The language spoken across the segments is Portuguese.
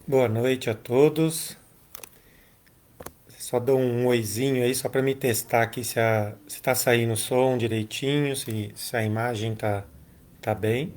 Boa noite a todos. Só dou um oizinho aí só para me testar aqui se tá saindo o som direitinho, se a imagem tá bem.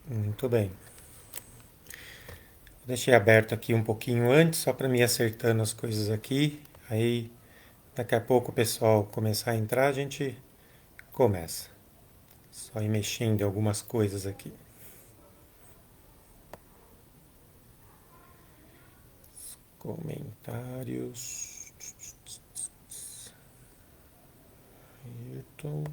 Muito bem. Deixei aberto aqui um pouquinho antes só para me acertando as coisas aqui. Aí daqui a pouco o pessoal começar a entrar, a gente começa. Só ir mexendo em algumas coisas aqui. Comentários. Ayrton.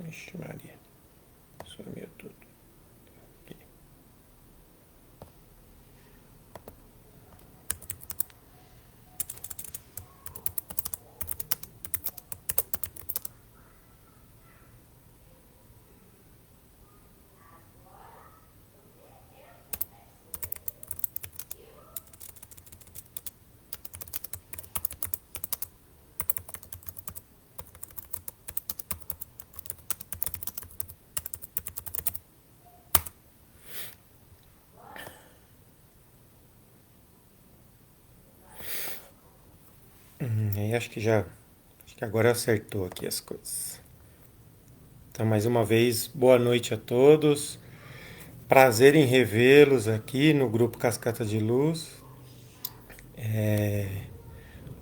Vixe Maria. Sumiu tudo. Aqui. Aí acho que agora acertou aqui as coisas. Então, mais uma vez, boa noite a todos. Prazer em revê-los aqui no grupo Cascata de Luz.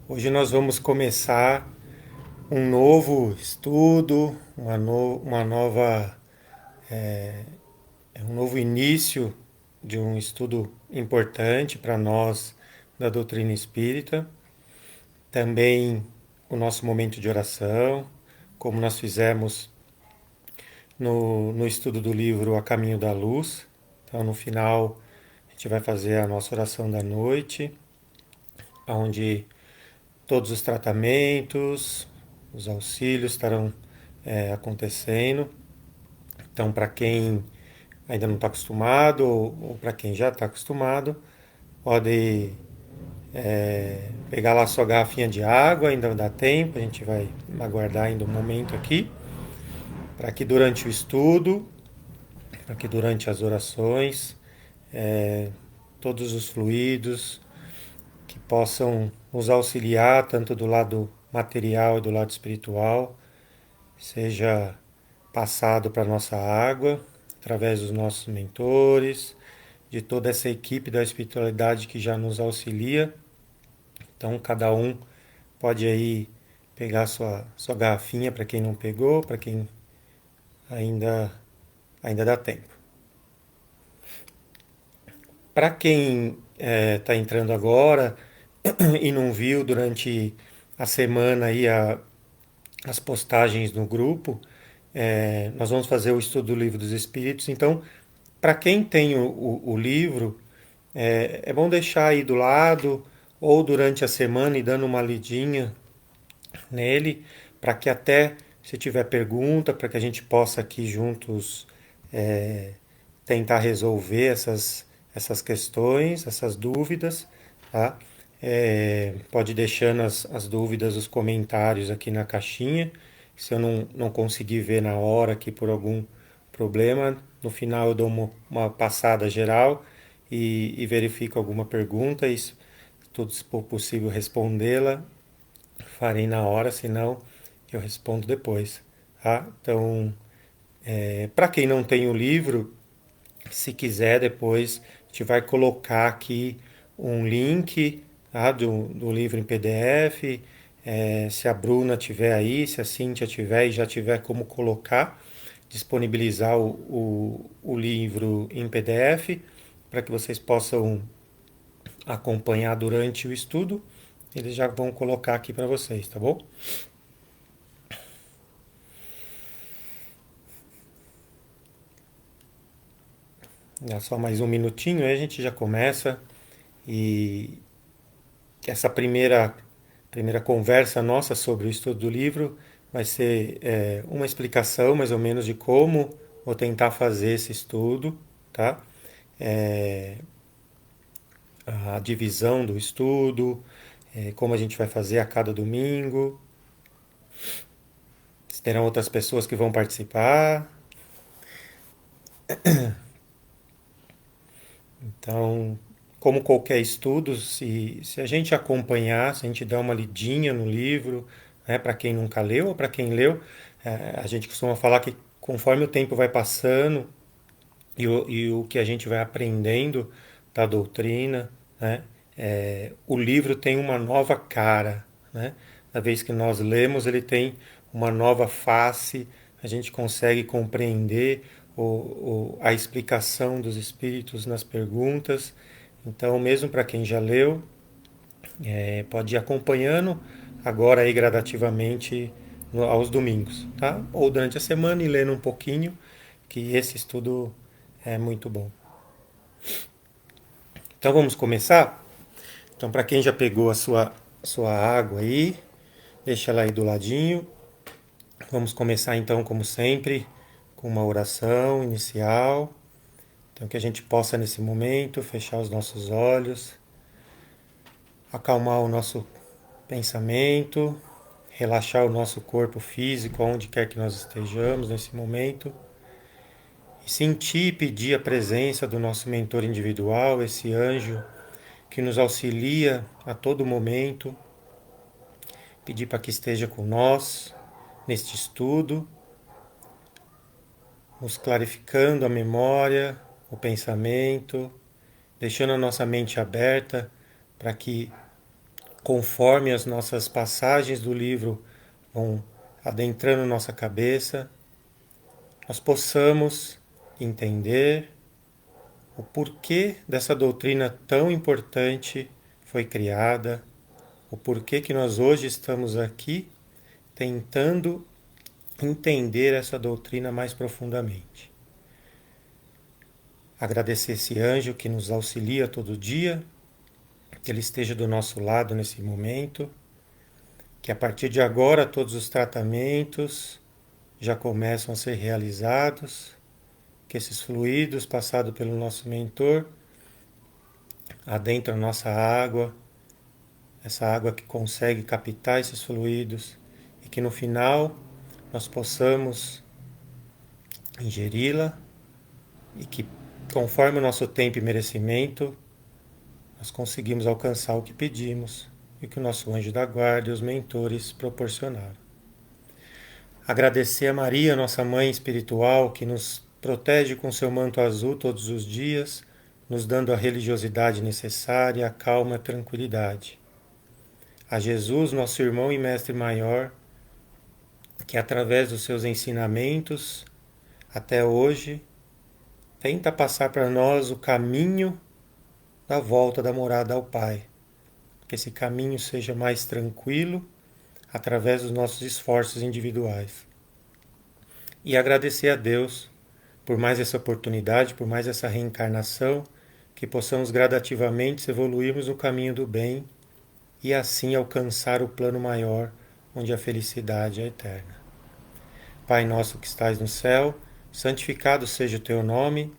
Hoje nós vamos começar um novo estudo, uma nova, um novo início de um estudo importante para nós da doutrina espírita. Também o nosso momento de oração, como nós fizemos no estudo do livro A Caminho da Luz. Então, no final, a gente vai fazer a nossa oração da noite, onde todos os tratamentos, os auxílios estarão acontecendo. Então, para quem ainda não está acostumado ou para quem já está acostumado, pode pegar lá sua garrafinha de água, ainda dá tempo, a gente vai aguardar ainda um momento aqui, para que durante o estudo, para que durante as orações, é, todos os fluidos que possam nos auxiliar, tanto do lado material e do lado espiritual, seja passado para a nossa água, através dos nossos mentores, de toda essa equipe da espiritualidade que já nos auxilia. Então, cada um pode aí pegar sua garrafinha para quem não pegou, para quem ainda, ainda dá tempo. Para quem está entrando agora e não viu durante a semana aí as postagens no grupo, nós vamos fazer o estudo do Livro dos Espíritos. Então, para quem tem o livro, é bom deixar aí do lado ou durante a semana e dando uma lidinha nele, para que até se tiver pergunta, para que a gente possa aqui juntos é, tentar resolver essas questões, essas dúvidas, tá? Pode ir deixando as dúvidas, os comentários aqui na caixinha. Se eu não conseguir ver na hora aqui por algum problema, no final eu dou uma passada geral e verifico alguma pergunta e se tudo se for possível respondê-la, farei na hora, senão que eu respondo depois, tá? Então, para quem não tem o livro, se quiser depois, a gente vai colocar aqui um link, tá, do livro em PDF. Se a Bruna tiver aí, se a Cíntia tiver e já tiver como colocar, disponibilizar o livro em PDF para que vocês possam acompanhar durante o estudo. Eles já vão colocar aqui para vocês, tá bom? Dá só mais um minutinho, aí a gente já começa. E essa primeira conversa nossa sobre o estudo do livro vai ser uma explicação mais ou menos de como vou tentar fazer esse estudo, tá? É, a divisão do estudo, como a gente vai fazer a cada domingo, se terão outras pessoas que vão participar. Então, como qualquer estudo, se a gente acompanhar, se a gente der uma lidinha no livro, né, para quem nunca leu ou para quem leu, a gente costuma falar que conforme o tempo vai passando e o que a gente vai aprendendo da doutrina, né, o livro tem uma nova cara, né? Da vez que nós lemos, ele tem uma nova face, a gente consegue compreender a explicação dos espíritos nas perguntas. Então, mesmo para quem já leu, pode ir acompanhando agora aí gradativamente aos domingos, tá? Ou durante a semana e lendo um pouquinho, que esse estudo é muito bom. Então vamos começar? Então, para quem já pegou a sua água aí, deixa ela aí do ladinho. Vamos começar então, como sempre, com uma oração inicial. Então, que a gente possa nesse momento fechar os nossos olhos, acalmar o nosso pensamento, relaxar o nosso corpo físico, onde quer que nós estejamos nesse momento, e sentir e pedir a presença do nosso mentor individual, esse anjo que nos auxilia a todo momento, pedir para que esteja com nós neste estudo, nos clarificando a memória, o pensamento, deixando a nossa mente aberta para que, conforme as nossas passagens do livro vão adentrando nossa cabeça, nós possamos entender o porquê dessa doutrina tão importante foi criada, o porquê que nós hoje estamos aqui tentando entender essa doutrina mais profundamente. Agradecer esse anjo que nos auxilia todo dia, que ele esteja do nosso lado nesse momento, que a partir de agora todos os tratamentos já começam a ser realizados, que esses fluidos passados pelo nosso mentor adentram a nossa água, essa água que consegue captar esses fluidos e que no final nós possamos ingeri-la e que, conforme o nosso tempo e merecimento, nós conseguimos alcançar o que pedimos e que o nosso anjo da guarda e os mentores proporcionaram. Agradecer a Maria, nossa mãe espiritual, que nos protege com seu manto azul todos os dias, nos dando a religiosidade necessária, a calma e a tranquilidade. A Jesus, nosso irmão e mestre maior, que através dos seus ensinamentos, até hoje, tenta passar para nós o caminho da volta da morada ao Pai. Que esse caminho seja mais tranquilo através dos nossos esforços individuais. E agradecer a Deus por mais essa oportunidade, por mais essa reencarnação, que possamos gradativamente evoluirmos no caminho do bem e assim alcançar o plano maior, onde a felicidade é eterna. Pai nosso que estais no céu, santificado seja o teu nome,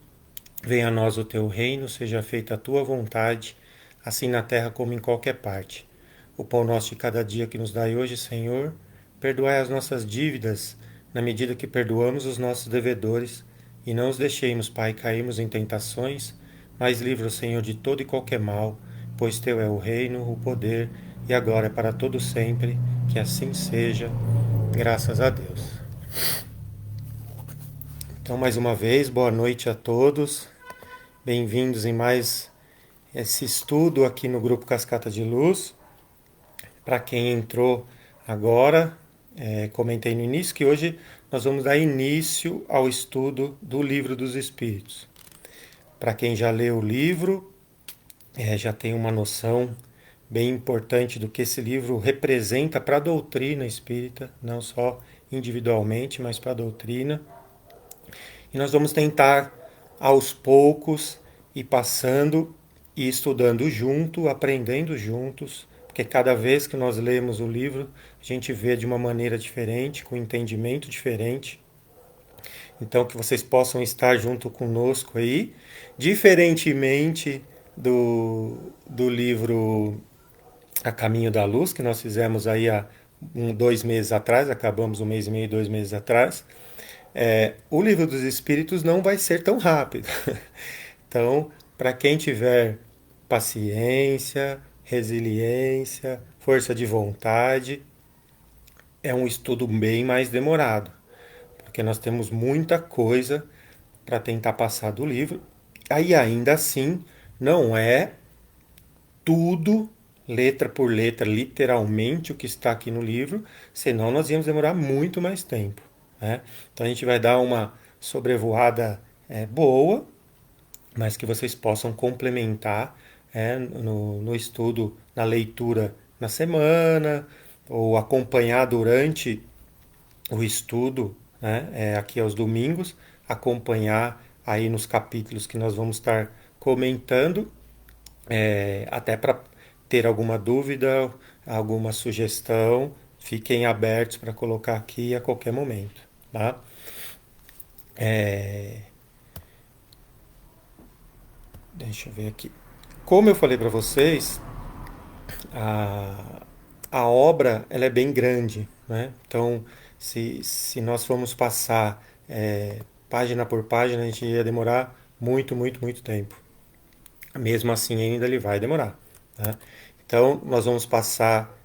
venha a nós o teu reino, seja feita a tua vontade, assim na terra como em qualquer parte. O pão nosso de cada dia que nos dai hoje, Senhor, perdoai as nossas dívidas, na medida que perdoamos os nossos devedores, e não os deixemos, Pai, cairmos em tentações, mas livra-o, Senhor, de todo e qualquer mal, pois teu é o reino, o poder e a glória para todo sempre, que assim seja. Graças a Deus. Então, mais uma vez, boa noite a todos. Bem-vindos em mais esse estudo aqui no Grupo Cascata de Luz. Para quem entrou agora, comentei no início que hoje nós vamos dar início ao estudo do Livro dos Espíritos. Para quem já leu o livro, já tem uma noção bem importante do que esse livro representa para a doutrina espírita, não só individualmente, mas para a doutrina. E nós vamos tentar, aos poucos, ir passando e estudando junto, aprendendo juntos, porque cada vez que nós lemos o livro, a gente vê de uma maneira diferente, com um entendimento diferente. Então, que vocês possam estar junto conosco aí, diferentemente do livro A Caminho da Luz, que nós fizemos aí há 2 meses atrás, acabamos 1 mês e meio, 2 meses atrás. O Livro dos Espíritos não vai ser tão rápido. Então, para quem tiver paciência, resiliência, força de vontade, é um estudo bem mais demorado, porque nós temos muita coisa para tentar passar do livro. Aí, ainda assim, não é tudo, letra por letra, literalmente o que está aqui no livro, senão nós íamos demorar muito mais tempo. Né? Então a gente vai dar uma sobrevoada boa, mas que vocês possam complementar no estudo, na leitura na semana, ou acompanhar durante o estudo, né, aqui aos domingos, acompanhar aí nos capítulos que nós vamos estar comentando, até para ter alguma dúvida, alguma sugestão, fiquem abertos para colocar aqui a qualquer momento. Tá? Deixa eu ver aqui. Como eu falei para vocês, a, a obra ela é bem grande, né? Então, se nós formos passar página por página, a gente ia demorar muito, muito, muito tempo. Mesmo assim, ainda ele vai demorar. Né? Então, nós vamos passar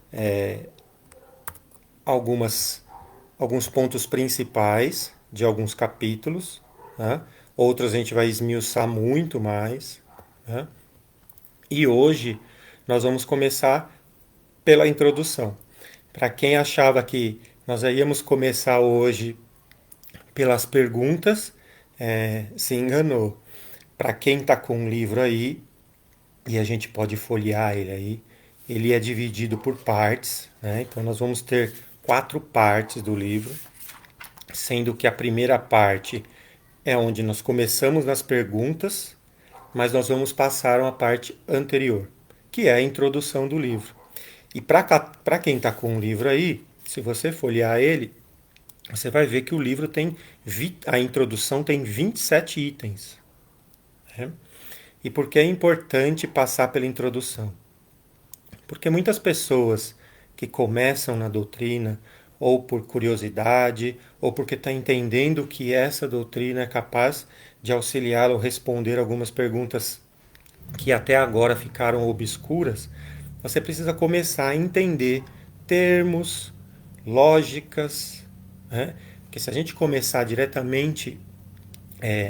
alguns pontos principais de alguns capítulos. Né? Outros a gente vai esmiuçar muito mais. Né? E hoje nós vamos começar pela introdução. Para quem achava que nós íamos começar hoje pelas perguntas, se enganou. Para quem está com um livro aí, e a gente pode folhear ele aí, ele é dividido por partes, né? Então nós vamos ter 4 partes do livro, sendo que a primeira parte é onde nós começamos nas perguntas, mas nós vamos passar uma parte anterior, que é a introdução do livro. E para quem está com o livro aí, se você folhear ele, você vai ver que o livro tem, a introdução tem 27 itens. Né? E por que é importante passar pela introdução? Porque muitas pessoas que começam na doutrina, ou por curiosidade, ou porque está entendendo que essa doutrina é capaz de auxiliá-lo a responder algumas perguntas que até agora ficaram obscuras, você precisa começar a entender termos, lógicas, né? Porque se a gente começar diretamente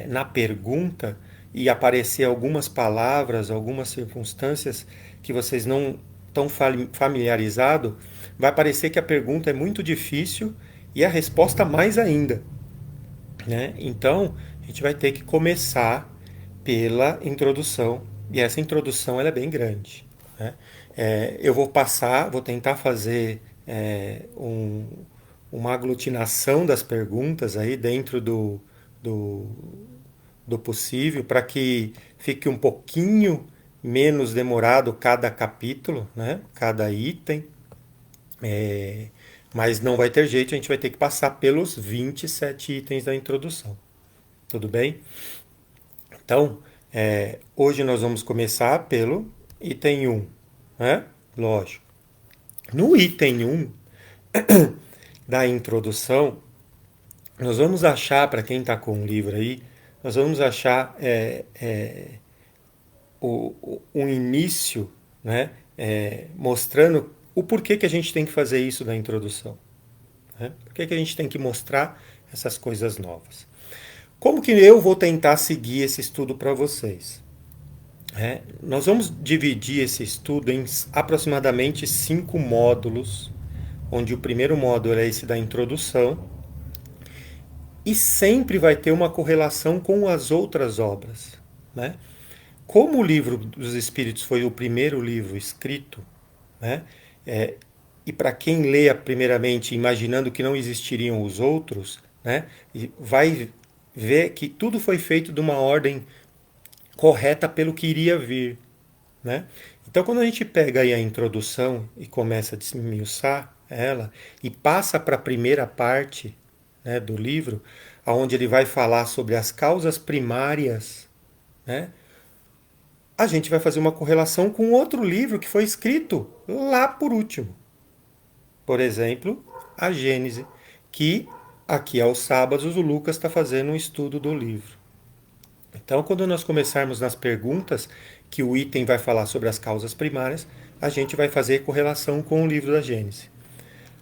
na pergunta e aparecer algumas palavras, algumas circunstâncias que vocês não estão familiarizados, vai parecer que a pergunta é muito difícil e a resposta mais ainda. Né? Então, a gente vai ter que começar pela introdução, e essa introdução ela é bem grande. Né? Eu vou tentar fazer uma aglutinação das perguntas aí dentro do, do possível, para que fique um pouquinho menos demorado cada capítulo, né? Cada item. Mas não vai ter jeito, a gente vai ter que passar pelos 27 itens da introdução. Tudo bem? Então, hoje nós vamos começar pelo item 1, né? Lógico. No item 1 da introdução, nós vamos achar, para quem está com o livro aí, nós vamos achar um início, né? Mostrando o porquê que a gente tem que fazer isso da introdução. Né? Por que a gente tem que mostrar essas coisas novas? Como que eu vou tentar seguir esse estudo para vocês? Nós vamos dividir esse estudo em aproximadamente 5 módulos, onde o primeiro módulo é esse da introdução, e sempre vai ter uma correlação com as outras obras. Né? Como o livro dos Espíritos foi o primeiro livro escrito, né? E para quem lê primeiramente imaginando que não existiriam os outros, né? Vai ver que tudo foi feito de uma ordem correta pelo que iria vir. Né? Então, quando a gente pega aí a introdução e começa a desmiuçar ela e passa para a primeira parte, né, do livro, onde ele vai falar sobre as causas primárias, né, a gente vai fazer uma correlação com outro livro que foi escrito lá por último. Por exemplo, a Gênese, que aqui aos sábados o Lucas está fazendo um estudo do livro. Então, quando nós começarmos nas perguntas, que o item vai falar sobre as causas primárias, a gente vai fazer correlação com o livro da Gênese.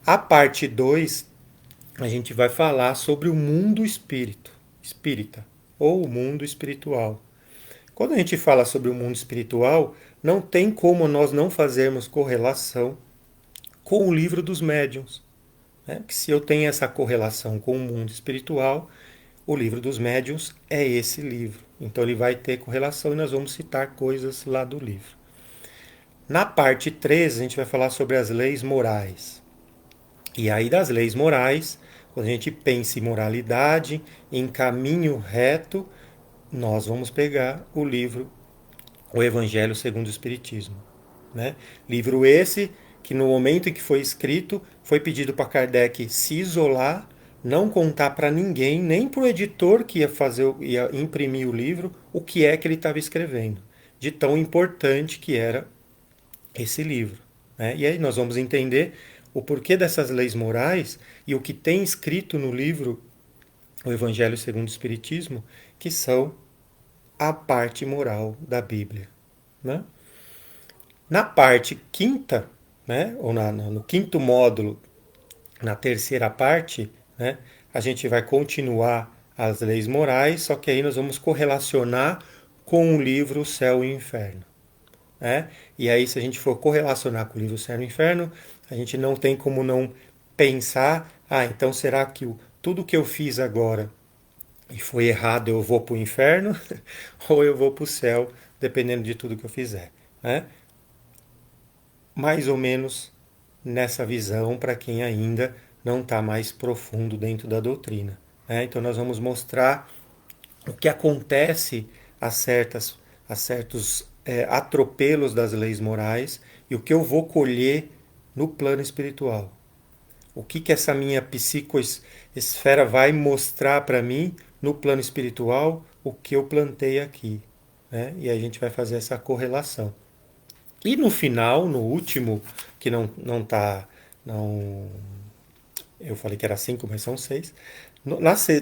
A parte 2, a gente vai falar sobre o mundo espírita, ou o mundo espiritual. Quando a gente fala sobre o mundo espiritual, não tem como nós não fazermos correlação com o livro dos médiuns. Né? Porque se eu tenho essa correlação com o mundo espiritual, o livro dos médiuns é esse livro. Então ele vai ter correlação e nós vamos citar coisas lá do livro. Na parte 3, a gente vai falar sobre as leis morais. E aí das leis morais, quando a gente pensa em moralidade, em caminho reto, nós vamos pegar o livro O Evangelho segundo o Espiritismo. Né? Livro esse que no momento em que foi escrito, foi pedido para Kardec se isolar, não contar para ninguém, nem para o editor que ia imprimir o livro, o que é que ele estava escrevendo, de tão importante que era esse livro. Né? E aí nós vamos entender o porquê dessas leis morais e o que tem escrito no livro O Evangelho segundo o Espiritismo, que são a parte moral da Bíblia. Né? Na parte quinta, né, ou no quinto módulo, na terceira parte, né, a gente vai continuar as leis morais, só que aí nós vamos correlacionar com o livro Céu e Inferno. Né? E aí, se a gente for correlacionar com o livro Céu e Inferno, a gente não tem como não pensar, então será que tudo que eu fiz agora e foi errado, eu vou para o inferno ou eu vou para o céu, dependendo de tudo que eu fizer. Né? Mais ou menos nessa visão para quem ainda não está mais profundo dentro da doutrina. Né? Então nós vamos mostrar o que acontece a certos atropelos das leis morais e o que eu vou colher no plano espiritual. O que essa minha psicoesfera vai mostrar para mim no plano espiritual, o que eu plantei aqui. Né? E a gente vai fazer essa correlação. E no final, no último, que não tá. Não, eu falei que era 5, mas são 6.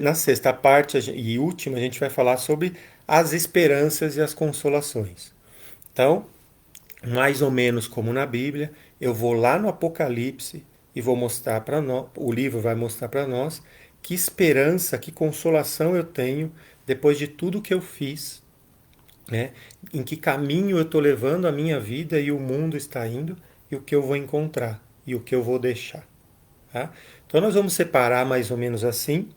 Na sexta parte e última, a gente vai falar sobre as esperanças e as consolações. Então, mais ou menos como na Bíblia, eu vou lá no Apocalipse e vou mostrar para nós, o livro vai mostrar para nós que esperança, que consolação eu tenho depois de tudo que eu fiz, né? Em que caminho eu estou levando a minha vida e o mundo está indo e o que eu vou encontrar e o que eu vou deixar. Tá? Então nós vamos separar mais ou menos assim,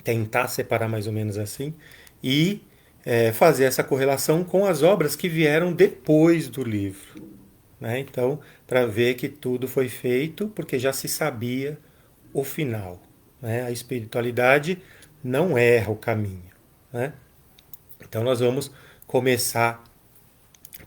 tentar separar mais ou menos assim e fazer essa correlação com as obras que vieram depois do livro. Né? Então, para ver que tudo foi feito porque já se sabia o final. Né? A espiritualidade não erra o caminho. Né? Então nós vamos começar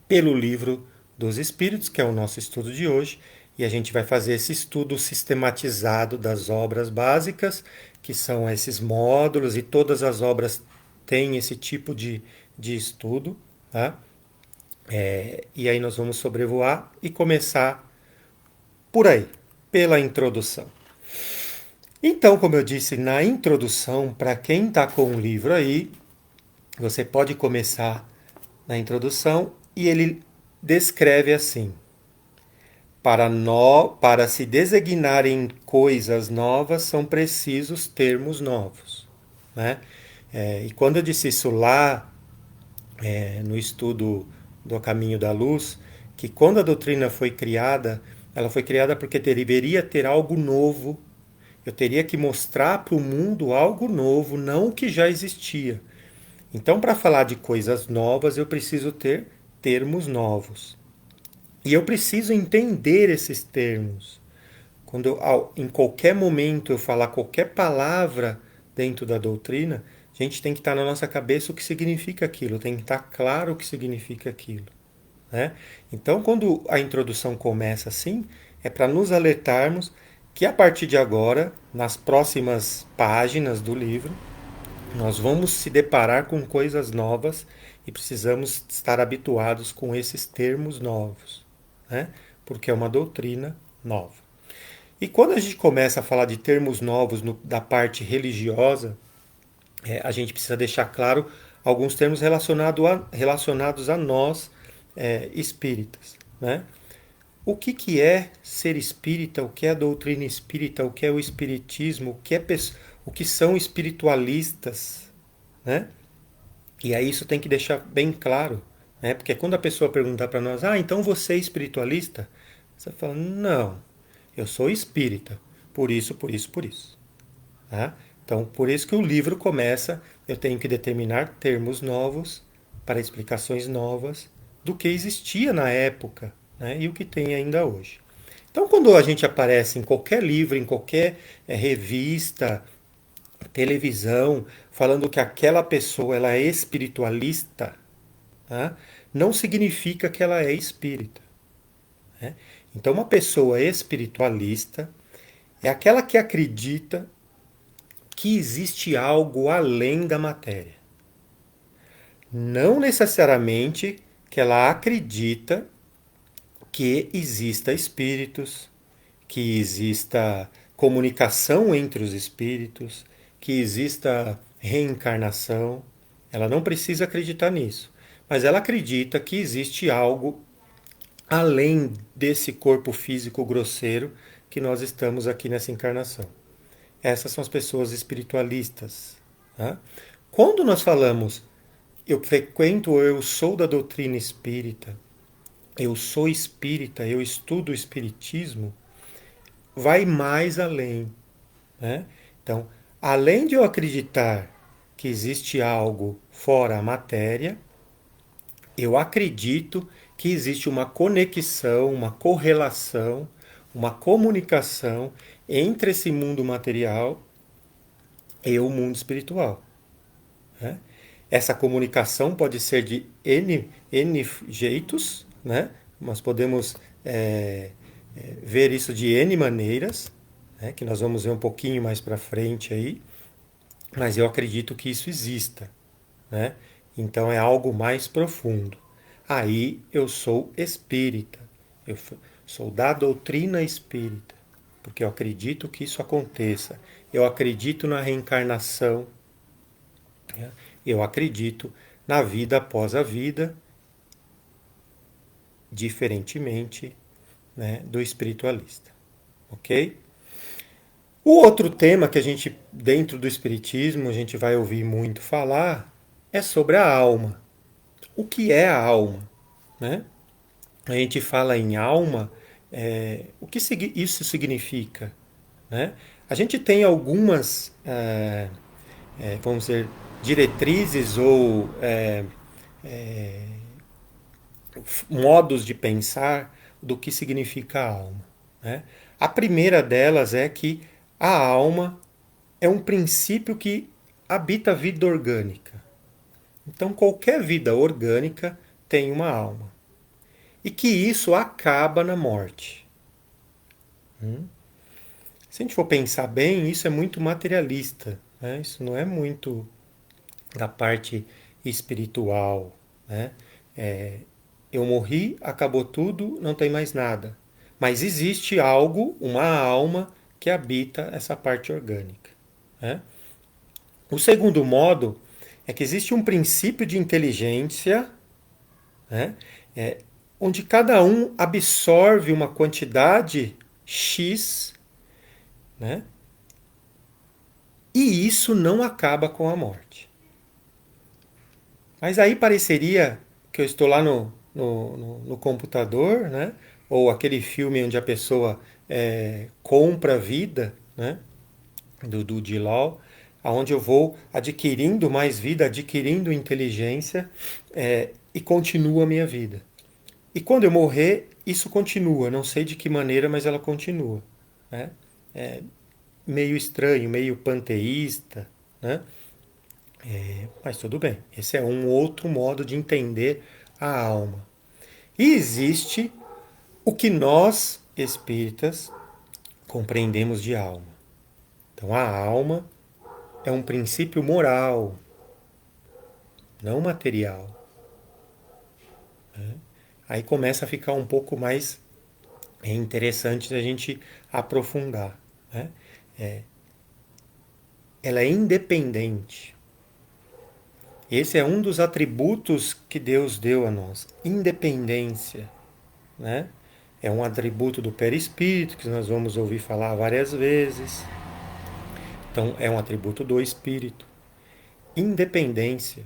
pelo livro dos Espíritos, que é o nosso estudo de hoje, e a gente vai fazer esse estudo sistematizado das obras básicas, que são esses módulos, e todas as obras têm esse tipo de estudo. Tá? E aí nós vamos sobrevoar e começar por aí, pela introdução. Então, como eu disse na introdução, para quem está com o livro aí, você pode começar na introdução e ele descreve assim: para se designarem coisas novas, são precisos termos novos, né? E quando eu disse isso lá, no estudo do Caminho da Luz, que quando a doutrina foi criada, ela foi criada porque deveria ter algo novo. Eu teria que mostrar para o mundo algo novo, não o que já existia. Então, para falar de coisas novas, eu preciso ter termos novos. E eu preciso entender esses termos. Quando em qualquer momento eu falar qualquer palavra dentro da doutrina, a gente tem que estar na nossa cabeça o que significa aquilo, tem que estar claro o que significa aquilo, né? Então, quando a introdução começa assim, é para nos alertarmos que a partir de agora, nas próximas páginas do livro, nós vamos se deparar com coisas novas e precisamos estar habituados com esses termos novos, né? Porque é uma doutrina nova. E quando a gente começa a falar de termos novos da parte religiosa, a gente precisa deixar claro alguns termos relacionados a nós, espíritas, né? O que é ser espírita? O que é a doutrina espírita? O que é o espiritismo? O que são espiritualistas, né? E aí isso tem que deixar bem claro, né? Porque quando a pessoa perguntar para nós, então você é espiritualista? Você fala, não, eu sou espírita, por isso, por isso, por isso. Tá? Então, por isso que o livro começa, eu tenho que determinar termos novos para explicações novas do que existia na época, né? E o que tem ainda hoje. Então, quando a gente aparece em qualquer livro, em qualquer revista, televisão, falando que aquela pessoa ela é espiritualista, tá? Não significa que ela é espírita, né? Então, uma pessoa espiritualista é aquela que acredita que existe algo além da matéria. Não necessariamente que ela acredita que exista espíritos, que exista comunicação entre os espíritos, que exista reencarnação. Ela não precisa acreditar nisso, mas ela acredita que existe algo além desse corpo físico grosseiro que nós estamos aqui nessa encarnação. Essas são as pessoas espiritualistas. Tá? Quando nós falamos eu frequento, eu sou da doutrina espírita, eu sou espírita, eu estudo o espiritismo, vai mais além, né? Então, além de eu acreditar que existe algo fora a matéria, eu acredito que existe uma conexão, uma correlação, uma comunicação entre esse mundo material e o mundo espiritual, né? Essa comunicação pode ser de N jeitos, né? Nós podemos ver isso de N maneiras, né? Que nós vamos ver um pouquinho mais para frente aí, mas eu acredito que isso exista, né? Então é algo mais profundo. Aí eu sou espírita, eu sou da doutrina espírita, porque eu acredito que isso aconteça. Eu acredito na reencarnação, né? Eu acredito na vida após a vida, diferentemente, né, do espiritualista. Ok? O outro tema que a gente, dentro do espiritismo, a gente vai ouvir muito falar é sobre a alma. O que é a alma? Né? A gente fala em alma, o que isso significa? Né? A gente tem algumas, vamos dizer, diretrizes ou modos de pensar do que significa a alma, né? A primeira delas é que a alma é um princípio que habita a vida orgânica. Então, qualquer vida orgânica tem uma alma. E que isso acaba na morte. Se a gente for pensar bem, isso é muito materialista, né? Isso não é muito da parte espiritual, né? Eu morri, acabou tudo, não tem mais nada. Mas existe algo, uma alma, que habita essa parte orgânica, né? O segundo modo é que existe um princípio de inteligência, né? onde cada um absorve uma quantidade X, né? E isso não acaba com a morte. Mas aí pareceria que eu estou lá no computador, né? Ou aquele filme onde a pessoa compra a vida, né? Do de Law, onde eu vou adquirindo mais vida, adquirindo inteligência e continua a minha vida. E quando eu morrer, isso continua. Não sei de que maneira, mas ela continua. Né? É meio estranho, meio panteísta, né? Mas tudo bem. Esse é um outro modo de entender a alma. E existe o que nós, espíritas, compreendemos de alma. Então, a alma é um princípio moral, não material. Aí começa a ficar um pouco mais interessante da gente aprofundar. Né? Ela é independente. Esse é um dos atributos que Deus deu a nós, independência. Né? É um atributo do perispírito, que nós vamos ouvir falar várias vezes. Então, é um atributo do espírito. Independência.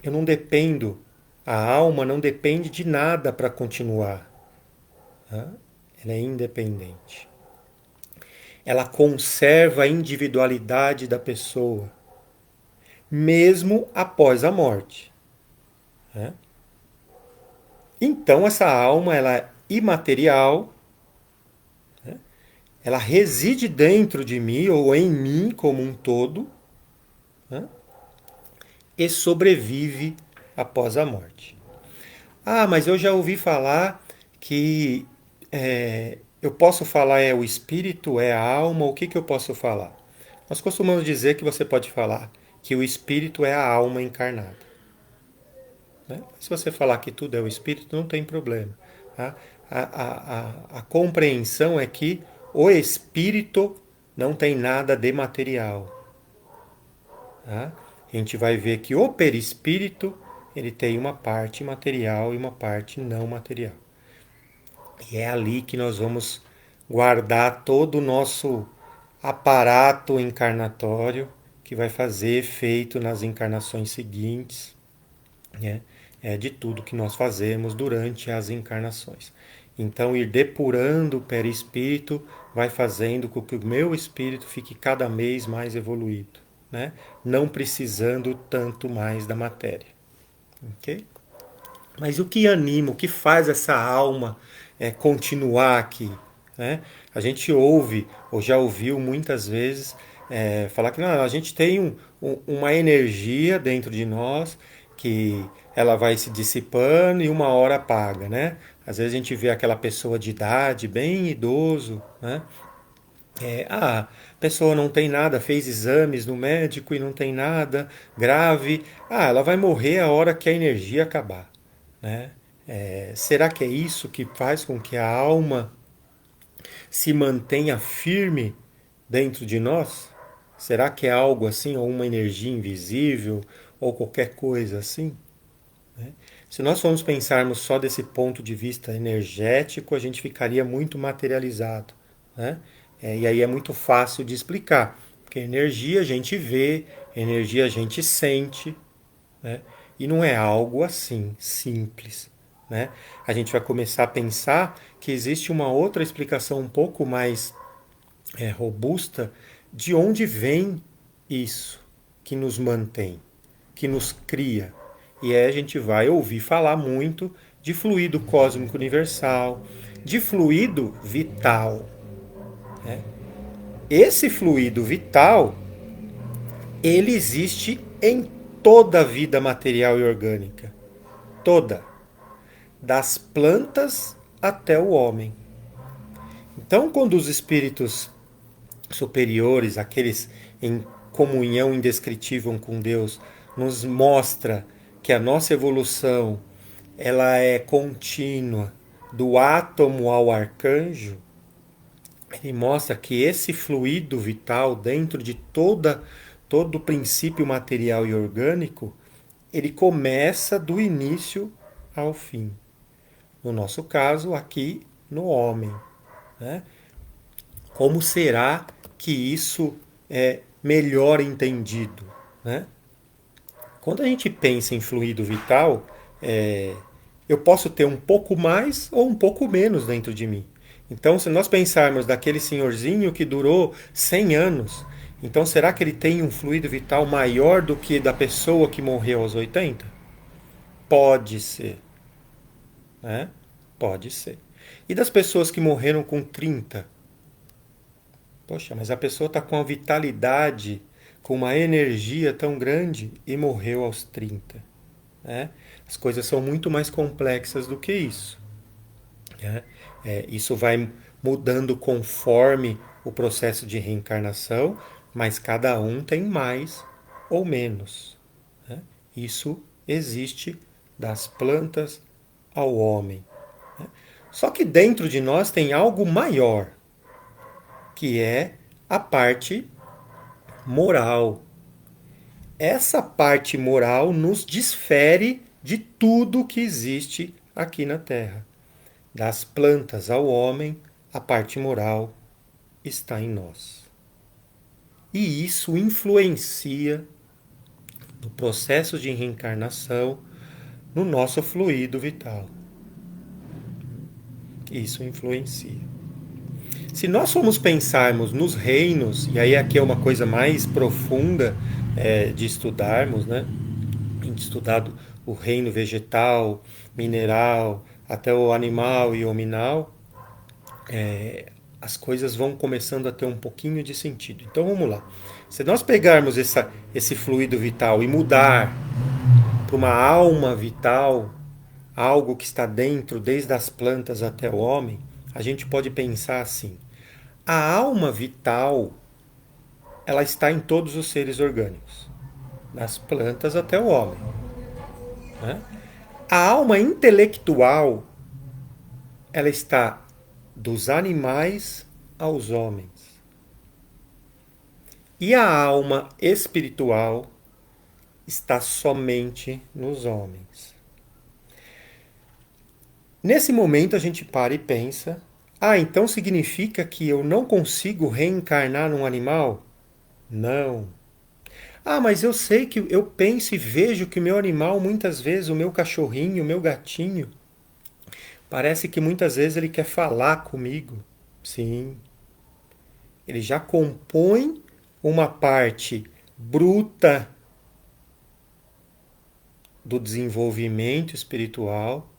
Eu não dependo, a alma não depende de nada para continuar. Tá? Ela é independente. Ela conserva a individualidade da pessoa, mesmo após a morte. Né? Então, essa alma ela é imaterial, né? Ela reside dentro de mim ou em mim como um todo, né? E sobrevive após a morte. Ah, mas eu já ouvi falar que eu posso falar é o espírito, é a alma, o que, que eu posso falar? Nós costumamos dizer que você pode falar que o espírito é a alma encarnada. Né? Se você falar que tudo é o espírito, não tem problema. Tá? A compreensão é que o espírito não tem nada de material. Tá? A gente vai ver que o perispírito ele tem uma parte material e uma parte não material. E é ali que nós vamos guardar todo o nosso aparato encarnatório que vai fazer efeito nas encarnações seguintes, né? De tudo que nós fazemos durante as encarnações. Então, ir depurando o perispírito vai fazendo com que o meu espírito fique cada vez mais evoluído, né? Não precisando tanto mais da matéria. Ok? Mas o que anima, o que faz essa alma continuar aqui? Né? A gente ouve, ou já ouviu muitas vezes, falar que não, a gente tem uma energia dentro de nós que ela vai se dissipando e uma hora apaga, né? Às vezes a gente vê aquela pessoa de idade, bem idoso, né? A pessoa não tem nada, fez exames no médico e não tem nada grave. Ela vai morrer a hora que a energia acabar. Né? Será que é isso que faz com que a alma se mantenha firme dentro de nós? Será que é algo assim, ou uma energia invisível, ou qualquer coisa assim? Né? Se nós formos pensarmos só desse ponto de vista energético, a gente ficaria muito materializado. Né? E aí é muito fácil de explicar, porque energia a gente vê, energia a gente sente, né? E não é algo assim simples. Né? A gente vai começar a pensar que existe uma outra explicação um pouco mais robusta de onde vem isso que nos mantém, que nos cria. E aí a gente vai ouvir falar muito de fluido cósmico universal, de fluido vital. Né? Esse fluido vital, ele existe em toda a vida material e orgânica. Toda. Das plantas até o homem. Então, quando os espíritos superiores, aqueles em comunhão indescritível com Deus, nos mostra que a nossa evolução ela é contínua, do átomo ao arcanjo, ele mostra que esse fluido vital dentro de todo o princípio material e orgânico, ele começa do início ao fim. no nosso caso, aqui no homem. Né? Como será que isso é melhor entendido? Né? Quando a gente pensa em fluido vital, eu posso ter um pouco mais ou um pouco menos dentro de mim. Então, se nós pensarmos daquele senhorzinho que durou 100 anos, então será que ele tem um fluido vital maior do que da pessoa que morreu aos 80? Pode ser, né? Pode ser. E das pessoas que morreram com 30? Poxa, mas a pessoa está com uma vitalidade, com uma energia tão grande e morreu aos 30. Né? As coisas são muito mais complexas do que isso. Né? Isso vai mudando conforme o processo de reencarnação, mas cada um tem mais ou menos. Né? Isso existe das plantas ao homem. Né? Só que dentro de nós tem algo maior, que é a parte moral. Essa parte moral nos desfere de tudo que existe aqui na Terra. Das plantas ao homem, a parte moral está em nós. E isso influencia no processo de reencarnação, no nosso fluido vital. Isso influencia. Se nós formos pensarmos nos reinos, e aí aqui é uma coisa mais profunda de estudarmos, né? Em estudado o reino vegetal, mineral, até o animal e hominal, as coisas vão começando a ter um pouquinho de sentido. Então vamos lá. Se nós pegarmos esse fluido vital e mudar para uma alma vital, algo que está dentro, desde as plantas até o homem, a gente pode pensar assim: a alma vital, ela está em todos os seres orgânicos, das plantas até o homem. Né? A alma intelectual, ela está dos animais aos homens. E a alma espiritual está somente nos homens. Nesse momento a gente para e pensa: então significa que eu não consigo reencarnar num animal? Não. Mas eu sei que eu penso e vejo que o meu animal, muitas vezes, o meu cachorrinho, o meu gatinho, parece que muitas vezes ele quer falar comigo. Sim. Ele já compõe uma parte bruta do desenvolvimento espiritual,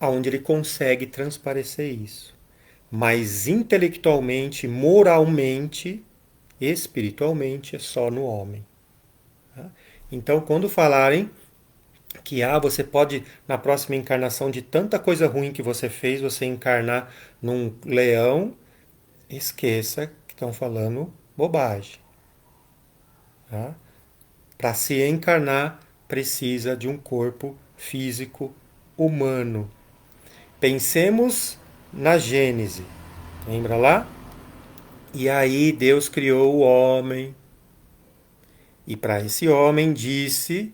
onde ele consegue transparecer isso. Mas intelectualmente, moralmente, espiritualmente, é só no homem. Então, quando falarem que você pode, na próxima encarnação, de tanta coisa ruim que você fez, você encarnar num leão, esqueça que estão falando bobagem. Tá? Para se encarnar, precisa de um corpo físico humano. Pensemos na Gênese. Lembra lá? E aí Deus criou o homem. E para esse homem disse: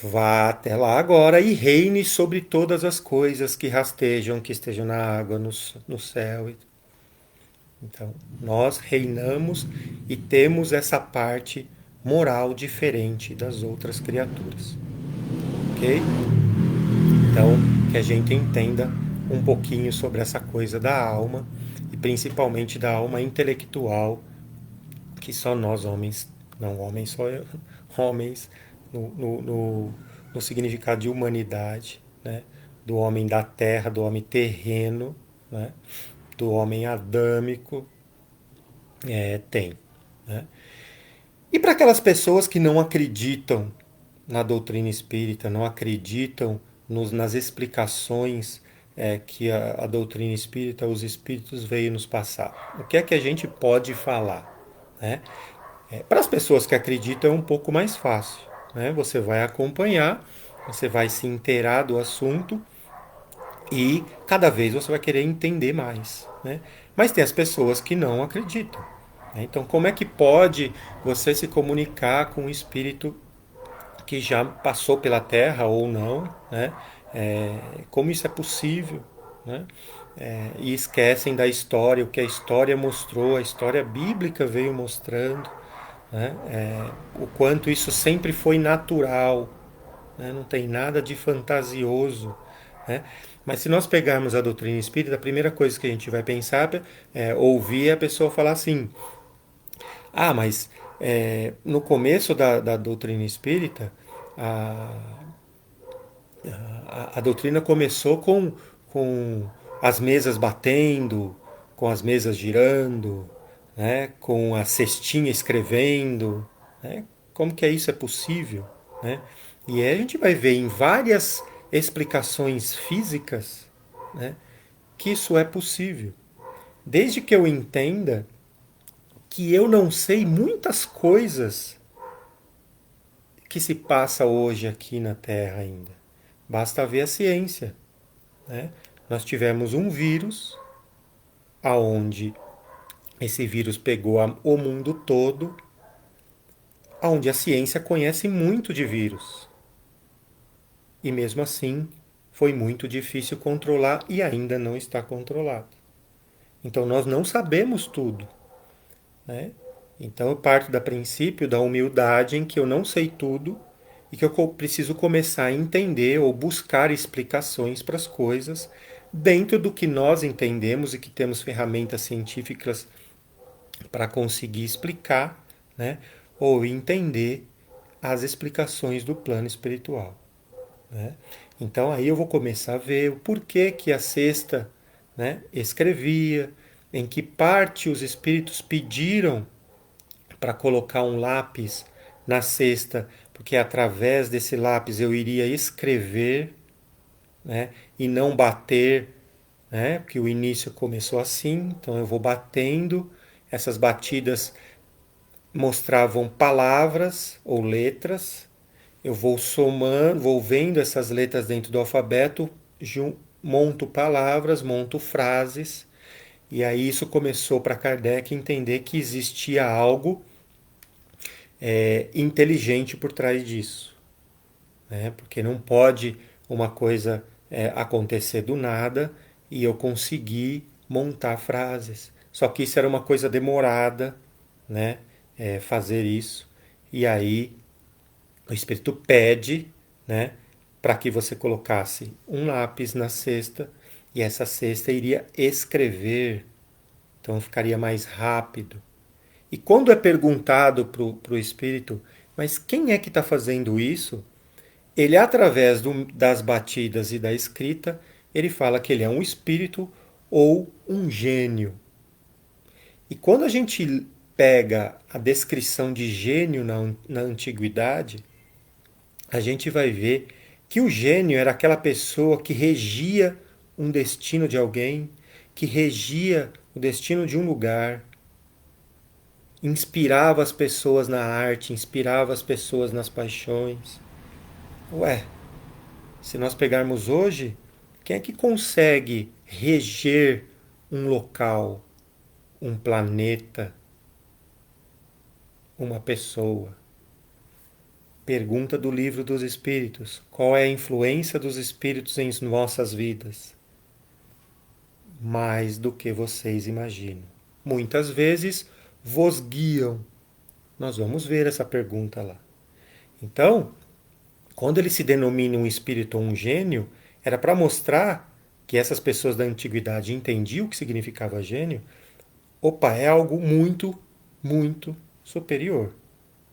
vá até lá agora e reine sobre todas as coisas que rastejam, que estejam na água, no céu. Então, nós reinamos e temos essa parte moral diferente das outras criaturas. Ok? Então, que a gente entenda um pouquinho sobre essa coisa da alma, e principalmente da alma intelectual, que só nós homens, não homens, só homens, no significado de humanidade, né? Do homem da terra, do homem terreno, né? Do homem adâmico, tem. Né? E para aquelas pessoas que não acreditam na doutrina espírita, não acreditam nas explicações que a doutrina espírita, os espíritos veio nos passar, o que é que a gente pode falar? Né? Para as pessoas que acreditam é um pouco mais fácil. Né? Você vai acompanhar, você vai se inteirar do assunto e cada vez você vai querer entender mais. Né? Mas tem as pessoas que não acreditam. Né? Então, como é que pode você se comunicar com um espírito que já passou pela Terra ou não, né? Como isso é possível, né? E esquecem da história, o que a história mostrou, a história bíblica veio mostrando, né? O quanto isso sempre foi natural, né? Não tem nada de fantasioso, né? Mas se nós pegarmos a doutrina espírita, a primeira coisa que a gente vai pensar é ouvir a pessoa falar assim: ah, mas no começo da doutrina espírita, a, a doutrina começou com as mesas batendo, com as mesas girando, né, com a cestinha escrevendo. Né? Como que isso é possível? Né? E aí a gente vai ver em várias explicações físicas, né, que isso é possível. Desde que eu entenda que eu não sei muitas coisas que se passa hoje aqui na Terra ainda. Basta ver a ciência. Né? Nós tivemos um vírus, aonde esse vírus pegou o mundo todo, aonde a ciência conhece muito de vírus. E mesmo assim, foi muito difícil controlar e ainda não está controlado. Então nós não sabemos tudo. Né? Então eu parto do princípio da humildade em que eu não sei tudo e que eu preciso começar a entender ou buscar explicações para as coisas dentro do que nós entendemos e que temos ferramentas científicas para conseguir explicar, né, ou entender as explicações do plano espiritual. Né? Então aí eu vou começar a ver o porquê que a cesta, né, escrevia, em que parte os espíritos pediram para colocar um lápis na cesta, porque através desse lápis eu iria escrever, né, e não bater, né, porque o início começou assim, então eu vou batendo, essas batidas mostravam palavras ou letras, eu vou somando, vou vendo essas letras dentro do alfabeto, monto palavras, monto frases, e aí isso começou para Kardec entender que existia algo inteligente por trás disso, né? Porque não pode uma coisa acontecer do nada e eu conseguir montar frases. Só que isso era uma coisa demorada, né? Fazer isso. E aí o Espírito pede, né? Para que você colocasse um lápis na cesta e essa cesta iria escrever, então ficaria mais rápido. E quando é perguntado para o espírito, mas quem é que está fazendo isso? Ele, através das batidas e da escrita, ele fala que ele é um espírito ou um gênio. E quando a gente pega a descrição de gênio na antiguidade, a gente vai ver que o gênio era aquela pessoa que regia um destino de alguém, que regia o destino de um lugar, inspirava as pessoas na arte, inspirava as pessoas nas paixões. Ué, se nós pegarmos hoje, quem é que consegue reger um local, um planeta, uma pessoa? Pergunta do Livro dos Espíritos: qual é a influência dos espíritos em nossas vidas? Mais do que vocês imaginam. Muitas vezes vos guiam. Nós vamos ver essa pergunta lá. Então, quando ele se denomina um espírito ou um gênio, era para mostrar que essas pessoas da antiguidade entendiam o que significava gênio. Opa, é algo muito, muito superior.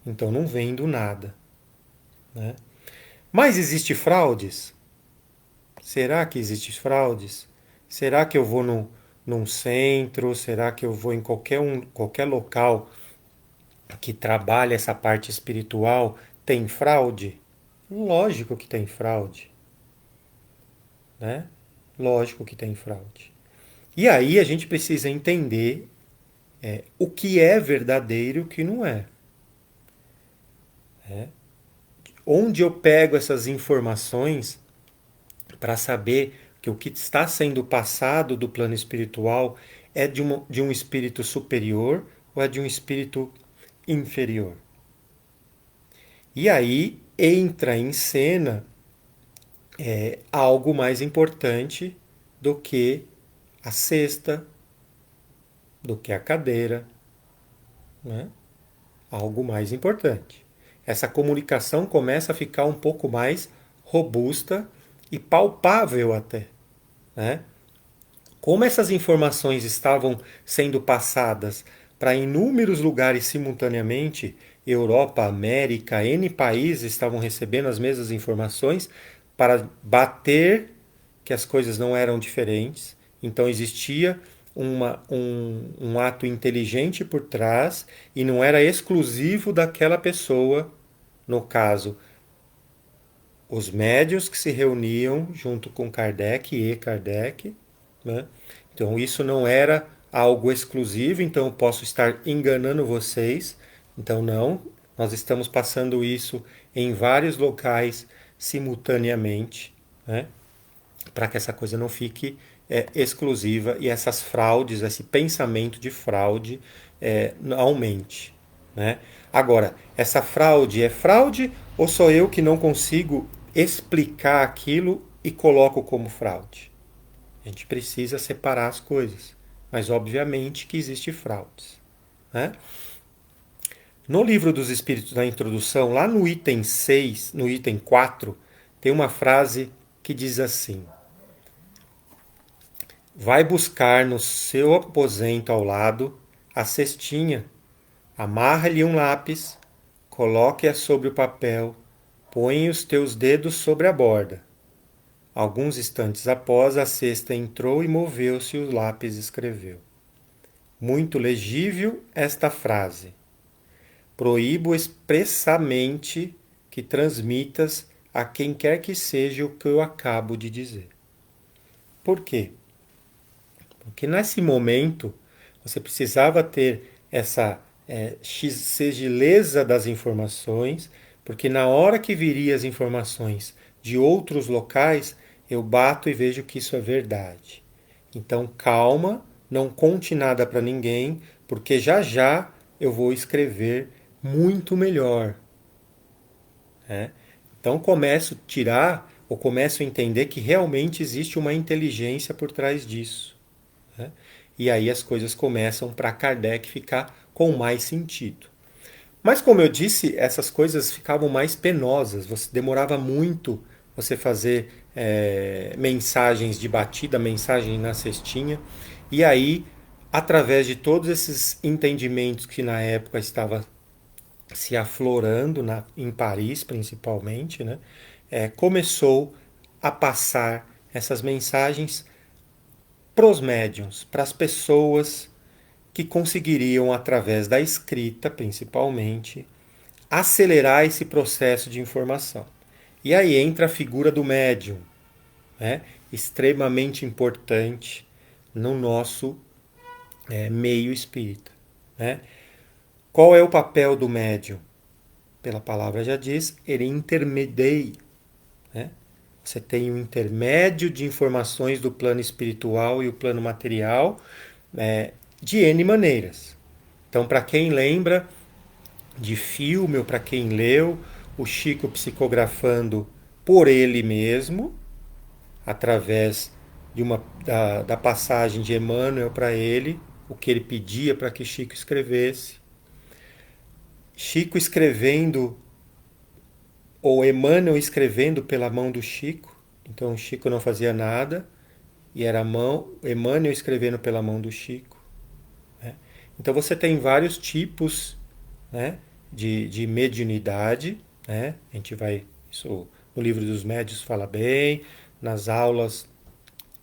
Então não vem do nada. Né? Mas existe fraudes? Será que existe fraudes? Será que eu vou num centro? Será que eu vou em qualquer local que trabalha essa parte espiritual? Tem fraude? Lógico que tem fraude. Né? Lógico que tem fraude. E aí a gente precisa entender o que é verdadeiro e o que não é. Onde eu pego essas informações para saber que o que está sendo passado do plano espiritual é de um espírito superior ou é de um espírito inferior. E aí entra em cena algo mais importante do que a cesta, do que a cadeira, né? Algo mais importante. Essa comunicação começa a ficar um pouco mais robusta e palpável até, né? Como essas informações estavam sendo passadas para inúmeros lugares simultaneamente, Europa, América, N países estavam recebendo as mesmas informações para bater que as coisas não eram diferentes. Então existia um ato inteligente por trás e não era exclusivo daquela pessoa, no caso, os médios que se reuniam junto com Kardec e Kardec, né? Então isso não era algo exclusivo, então eu posso estar enganando vocês. Então não, nós estamos passando isso em vários locais simultaneamente, né? Para que essa coisa não fique exclusiva e essas fraudes, esse pensamento de fraude aumente, né? Agora, essa fraude é fraude ou sou eu que não consigo explicar aquilo e coloco como fraude? A gente precisa separar as coisas, mas obviamente que existe fraudes, né? No livro dos Espíritos, na introdução, lá no item 6, no item 4, tem uma frase que diz assim: vai buscar no seu aposento ao lado a cestinha, amarra-lhe um lápis, coloque-a sobre o papel, põe os teus dedos sobre a borda. Alguns instantes após, a cesta entrou e moveu-se e o lápis escreveu. Muito legível esta frase. Proíbo expressamente que transmitas a quem quer que seja o que eu acabo de dizer. Por quê? Porque nesse momento você precisava ter essa sigileza das informações, porque na hora que viria as informações de outros locais, eu bato e vejo que isso é verdade. Então calma, não conte nada para ninguém, porque já já eu vou escrever muito melhor, né? Então começo a tirar, ou começo a entender que realmente existe uma inteligência por trás disso, né? E aí as coisas começam para Kardec ficar com mais sentido. Mas como eu disse, essas coisas ficavam mais penosas. Você demorava muito você fazer mensagens de batida, mensagem na cestinha. E aí, através de todos esses entendimentos que na época estava se aflorando em Paris, principalmente, né, começou a passar essas mensagens para os médiums, para as pessoas que conseguiriam, através da escrita principalmente, acelerar esse processo de informação. E aí entra a figura do médium, né? Extremamente importante no nosso meio espírita, né? Qual é o papel do médium? Pela palavra já diz, ele intermedia, né? Você tem um intermédio de informações do plano espiritual e o plano material de N maneiras. Então, para quem lembra de filme ou para quem leu, o Chico psicografando por ele mesmo, através da passagem de Emmanuel para ele, o que ele pedia para que Chico escrevesse. Chico escrevendo, ou Emmanuel escrevendo pela mão do Chico, então o Chico não fazia nada, e era Emmanuel escrevendo pela mão do Chico, né? Então você tem vários tipos, né, de mediunidade, né? A gente vai, isso no livro dos médios fala bem, nas aulas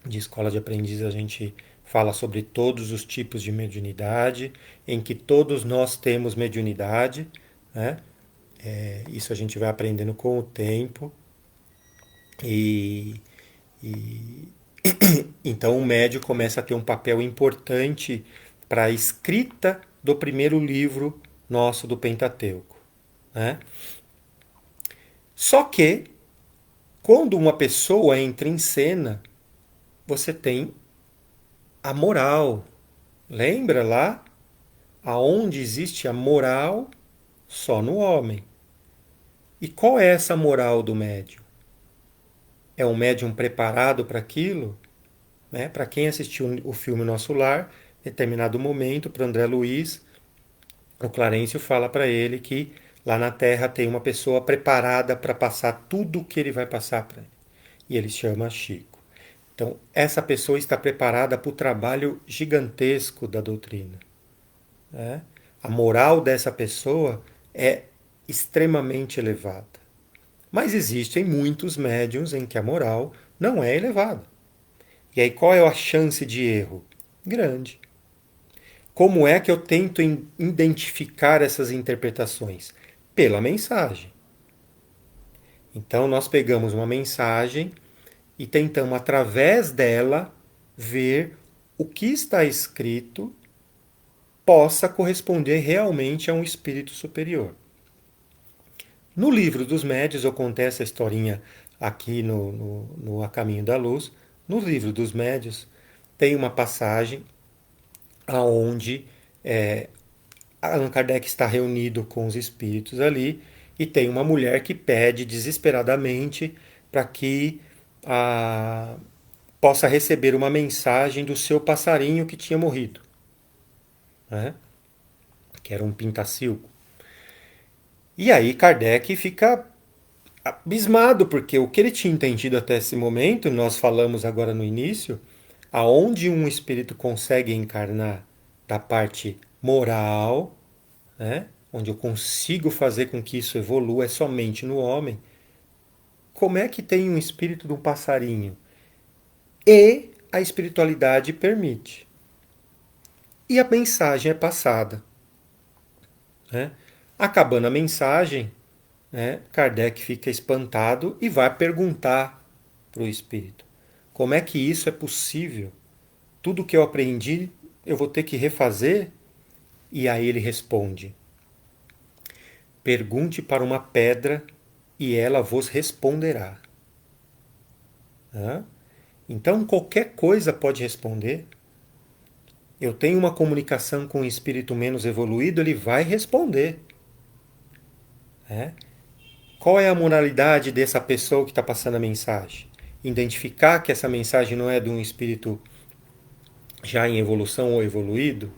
de escola de aprendiz a gente fala sobre todos os tipos de mediunidade, em que todos nós temos mediunidade, né? Isso a gente vai aprendendo com o tempo. E, e então o médium começa a ter um papel importante para a escrita do primeiro livro nosso do Pentateuco, né? Só que quando uma pessoa entra em cena, você tem a moral. Lembra lá? Aonde existe a moral? Só no homem. E qual é essa moral do médium? é um médium preparado para aquilo, né? Para quem assistiu o filme Nosso Lar, em determinado momento, para André Luiz, o Clarencio fala para ele que lá na Terra tem uma pessoa preparada para passar tudo o que ele vai passar para ele. E ele chama Chico. Então, essa pessoa está preparada para o trabalho gigantesco da doutrina, né? A moral dessa pessoa é extremamente elevada. Mas existem muitos médiuns em que a moral não é elevada. E aí qual é a chance de erro? Grande. Como é que eu tento identificar essas interpretações? Pela mensagem. Então nós pegamos uma mensagem e tentamos, através dela, ver o que está escrito possa corresponder realmente a um espírito superior. No livro dos médios, eu contei essa historinha aqui no A Caminho da Luz. No livro dos médios, tem uma passagem aonde Allan Kardec está reunido com os espíritos ali e tem uma mulher que pede desesperadamente para que possa receber uma mensagem do seu passarinho que tinha morrido, né? Que era um pintacilgo. E aí Kardec fica abismado, porque o que ele tinha entendido até esse momento, nós falamos agora no início, aonde um espírito consegue encarnar da parte moral, né, onde eu consigo fazer com que isso evolua, é somente no homem. Como é que tem um espírito de um passarinho? E a espiritualidade permite. E a mensagem é passada, né? Acabando a mensagem, né, Kardec fica espantado e vai perguntar para o espírito: como é que isso é possível? Tudo que eu aprendi eu vou ter que refazer? E aí ele responde: pergunte para uma pedra e ela vos responderá. Então qualquer coisa pode responder. Eu tenho uma comunicação com um espírito menos evoluído, ele vai responder. Qual é a moralidade dessa pessoa que está passando a mensagem? Identificar que essa mensagem não é de um espírito já em evolução ou evoluído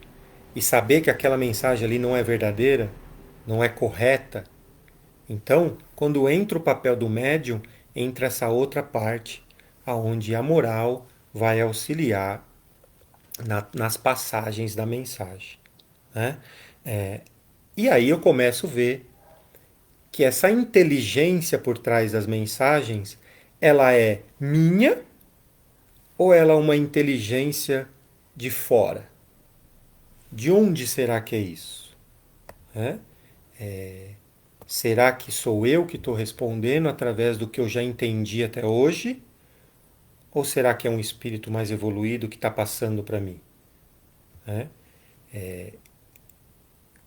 e saber que aquela mensagem ali não é verdadeira, não é correta. Então, quando entra o papel do médium, entra essa outra parte, aonde a moral vai auxiliar nas passagens da mensagem, né? E aí eu começo a ver que essa inteligência por trás das mensagens, ela é minha ou ela é uma inteligência de fora? De onde será que é isso? Será que sou eu que estou respondendo através do que eu já entendi até hoje? Ou será que é um espírito mais evoluído que está passando para mim?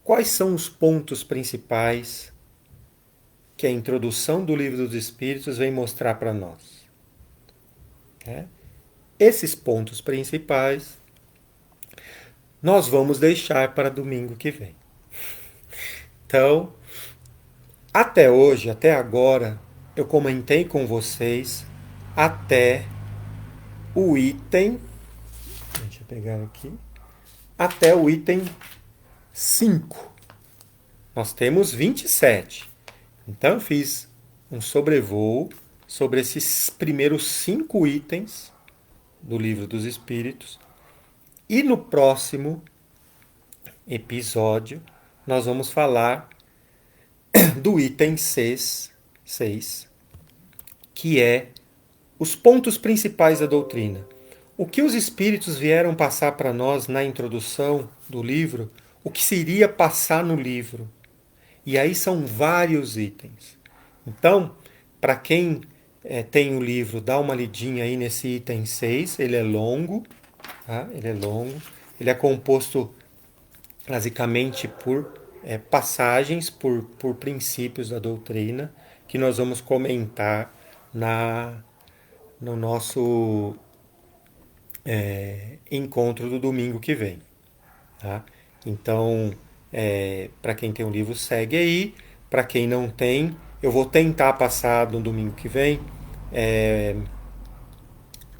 Quais são os pontos principais que a introdução do Livro dos Espíritos vem mostrar para nós? Esses pontos principais nós vamos deixar para domingo que vem. Então, até hoje, até agora, eu comentei com vocês até o item. Deixa eu pegar aqui. Até o item 5. Nós temos 27. Então, eu fiz um sobrevoo sobre esses primeiros 5 itens do Livro dos Espíritos. E no próximo episódio, nós vamos falar do item 6, que é os pontos principais da doutrina. O que os espíritos vieram passar para nós na introdução do livro, o que se iria passar no livro. E aí são vários itens. Então, para quem tem o livro, dá uma lidinha aí nesse item 6, ele é longo, tá? Ele é longo, ele é composto basicamente por passagens, por princípios da doutrina, que nós vamos comentar no nosso encontro do domingo que vem. Tá? Então, para quem tem o livro, segue aí. Para quem não tem, eu vou tentar passar no domingo que vem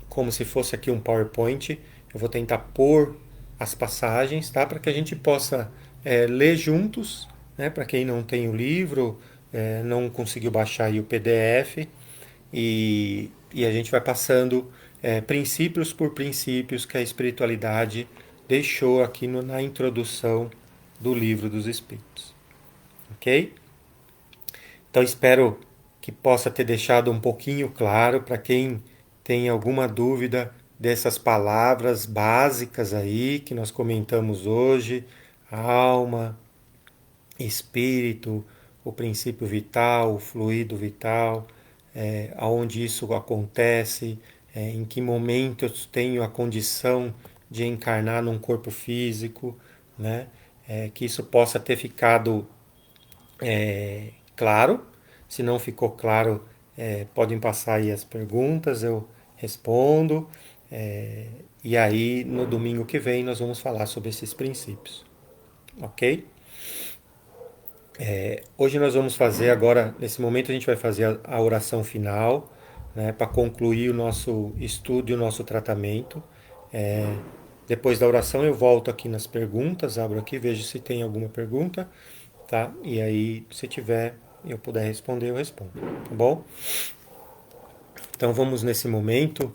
como se fosse aqui um PowerPoint. Eu vou tentar pôr as passagens, tá? Para que a gente possa ler juntos, né? Para quem não tem o livro, não conseguiu baixar aí o PDF, e a gente vai passando princípios por princípios que a espiritualidade deixou aqui na introdução do Livro dos Espíritos, ok? Então espero que possa ter deixado um pouquinho claro para quem tem alguma dúvida dessas palavras básicas aí que nós comentamos hoje: alma, espírito, o princípio vital, o fluido vital, aonde isso acontece, em que momento eu tenho a condição de encarnar num corpo físico, né? Que isso possa ter ficado claro. Se não ficou claro, podem passar aí as perguntas, eu respondo. E aí, no domingo que vem, nós vamos falar sobre esses princípios, ok? Hoje nós vamos fazer agora, nesse momento a gente vai fazer a oração final, né, para concluir o nosso estudo e o nosso tratamento. Depois da oração eu volto aqui nas perguntas, abro aqui, vejo se tem alguma pergunta, tá? E aí, se tiver, eu puder responder, eu respondo, tá bom? Então vamos nesse momento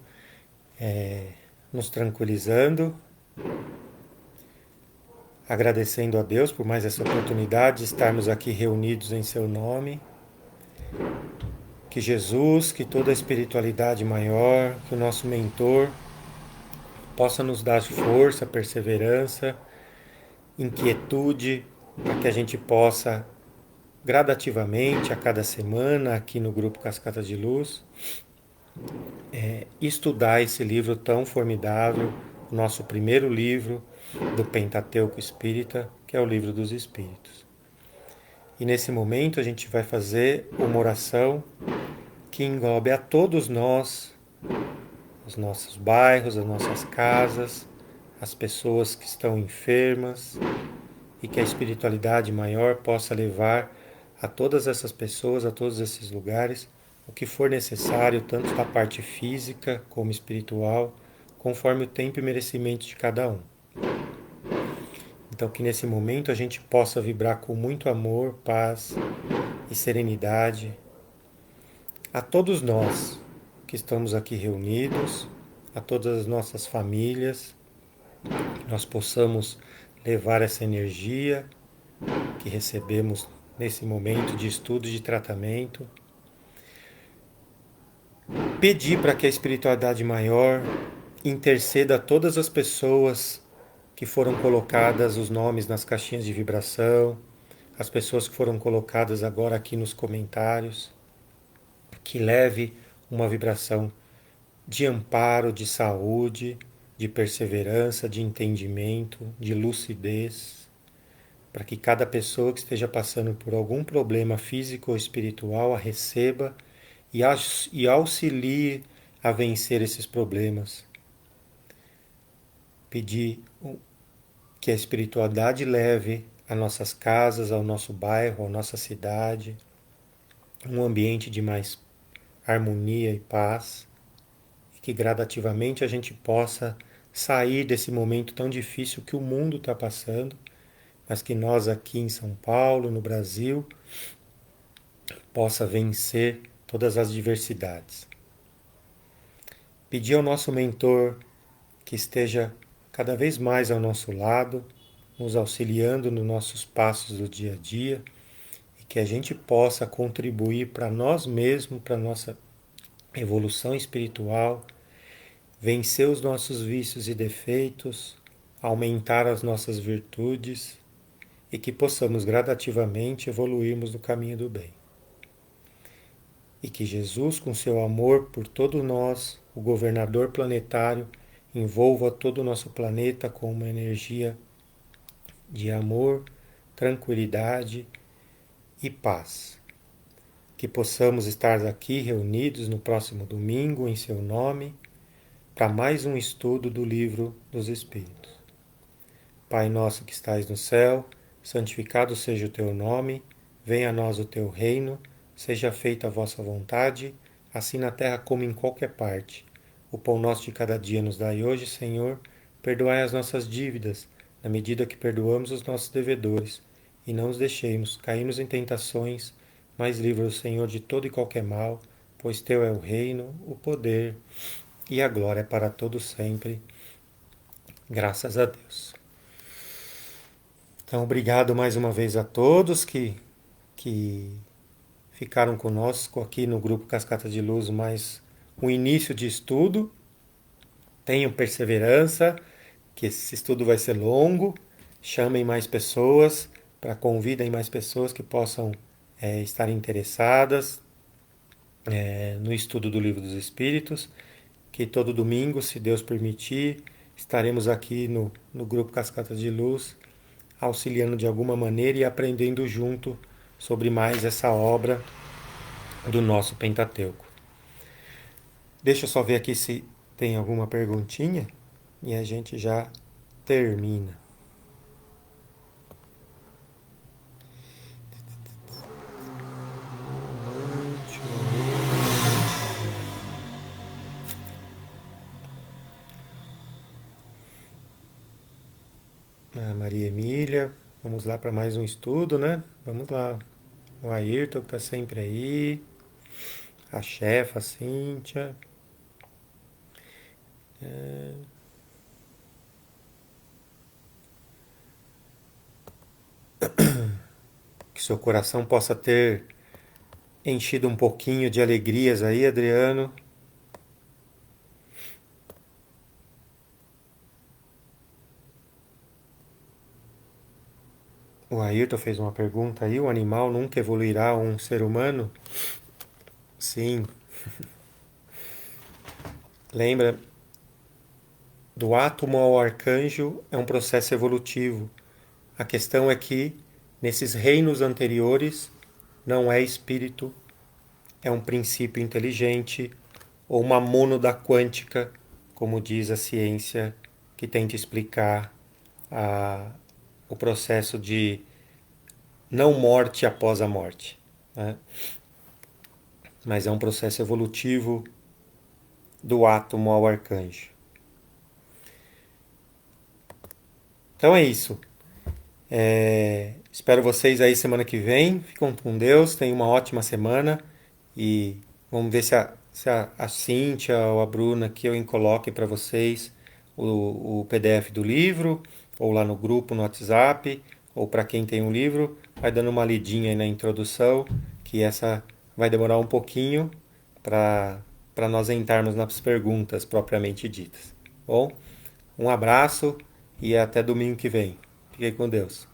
nos tranquilizando, agradecendo a Deus por mais essa oportunidade de estarmos aqui reunidos em seu nome. Que Jesus, que toda a espiritualidade maior, que o nosso mentor possa nos dar força, perseverança, inquietude, para que a gente possa gradativamente, a cada semana, aqui no Grupo Cascata de Luz, estudar esse livro tão formidável, o nosso primeiro livro do Pentateuco Espírita, que é o Livro dos Espíritos. E nesse momento a gente vai fazer uma oração que englobe a todos nós, os nossos bairros, as nossas casas, as pessoas que estão enfermas, e que a espiritualidade maior possa levar a todas essas pessoas, a todos esses lugares, o que for necessário, tanto da parte física como espiritual, conforme o tempo e merecimento de cada um. Então, que nesse momento a gente possa vibrar com muito amor, paz e serenidade a todos nós que estamos aqui reunidos, a todas as nossas famílias, que nós possamos levar essa energia que recebemos nesse momento de estudo e de tratamento, pedir para que a espiritualidade maior interceda a todas as pessoas que foram colocadas os nomes nas caixinhas de vibração, as pessoas que foram colocadas agora aqui nos comentários, que leve uma vibração de amparo, de saúde, de perseverança, de entendimento, de lucidez, para que cada pessoa que esteja passando por algum problema físico ou espiritual a receba e auxilie a vencer esses problemas. Pedir que a espiritualidade leve a nossas casas, ao nosso bairro, à nossa cidade, um ambiente de mais harmonia e paz, e que gradativamente a gente possa sair desse momento tão difícil que o mundo está passando, mas que nós aqui em São Paulo, no Brasil, possa vencer todas as diversidades. Pedir ao nosso mentor que esteja cada vez mais ao nosso lado, nos auxiliando nos nossos passos do dia a dia, e que a gente possa contribuir para nós mesmos, para a nossa evolução espiritual, vencer os nossos vícios e defeitos, aumentar as nossas virtudes, e que possamos gradativamente evoluirmos no caminho do bem. E que Jesus, com seu amor por todos nós, o governador planetário, envolva todo o nosso planeta com uma energia de amor, tranquilidade e paz. Que possamos estar aqui reunidos no próximo domingo em seu nome, para mais um estudo do Livro dos Espíritos. Pai nosso que estais no céu, santificado seja o teu nome, venha a nós o teu reino, seja feita a vossa vontade, assim na terra como em qualquer parte. O pão nosso de cada dia nos dai hoje, Senhor. Perdoai as nossas dívidas, na medida que perdoamos os nossos devedores. E não os deixemos cairmos em tentações, mas livra-nos, Senhor, de todo e qualquer mal, pois Teu é o reino, o poder e a glória para todos sempre. Graças a Deus. Então, obrigado mais uma vez a todos que ficaram conosco aqui no grupo Cascata de Luz, mais um início de estudo. Tenham perseverança, que esse estudo vai ser longo. Chamem mais pessoas, convidem mais pessoas que possam estar interessadas no estudo do Livro dos Espíritos. Que todo domingo, se Deus permitir, estaremos aqui no grupo Cascata de Luz, auxiliando de alguma maneira e aprendendo junto sobre mais essa obra do nosso Pentateuco. Deixa eu só ver aqui se tem alguma perguntinha e a gente já termina. Maria Emília, vamos lá para mais um estudo, né? Vamos lá. O Ayrton que está sempre aí. A chefa, a Cíntia. Que seu coração possa ter enchido um pouquinho de alegrias aí, Adriano. O Ayrton fez uma pergunta aí: o animal nunca evoluirá a um ser humano? Sim. Lembra, do átomo ao arcanjo é um processo evolutivo. A questão é que, nesses reinos anteriores, não é espírito, é um princípio inteligente ou uma mônada quântica, como diz a ciência, que tenta explicar o processo de não morte após a morte, né? Mas é um processo evolutivo do átomo ao arcanjo. Então é isso. Espero vocês aí semana que vem. Ficam com Deus, tenham uma ótima semana e vamos ver se a Cíntia ou a Bruna que eu coloque para vocês o PDF do livro, ou lá no grupo, no WhatsApp, ou para quem tem um livro, vai dando uma lidinha aí na introdução, que essa vai demorar um pouquinho para nós entrarmos nas perguntas propriamente ditas. Bom, um abraço e até domingo que vem. Fiquem com Deus.